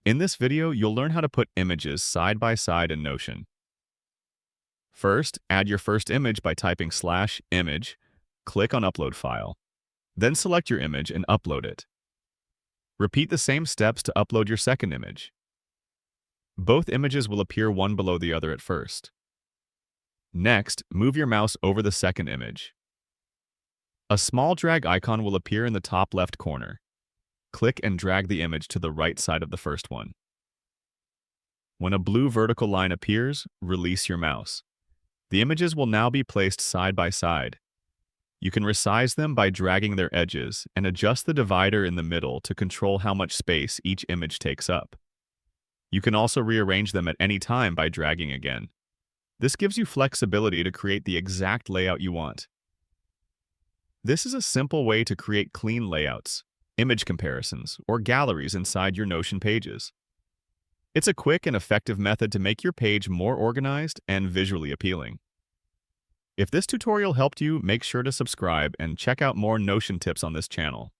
In this video, you'll learn how to put images side by side in Notion. First, add your first image by typing /image, click on Upload File. Then select your image and upload it. Repeat the same steps to upload your second image. Both images will appear one below the other at first. Next, move your mouse over the second image. A small drag icon will appear in the top left corner. Click and drag the image to the right side of the first one. When a blue vertical line appears, release your mouse. The images will now be placed side by side. You can resize them by dragging their edges and adjust the divider in the middle to control how much space each image takes up. You can also rearrange them at any time by dragging again. This gives you flexibility to create the exact layout you want. This is a simple way to create clean layouts, image comparisons, or galleries inside your Notion pages. It's a quick and effective method to make your page more organized and visually appealing. If this tutorial helped you, make sure to subscribe and check out more Notion tips on this channel.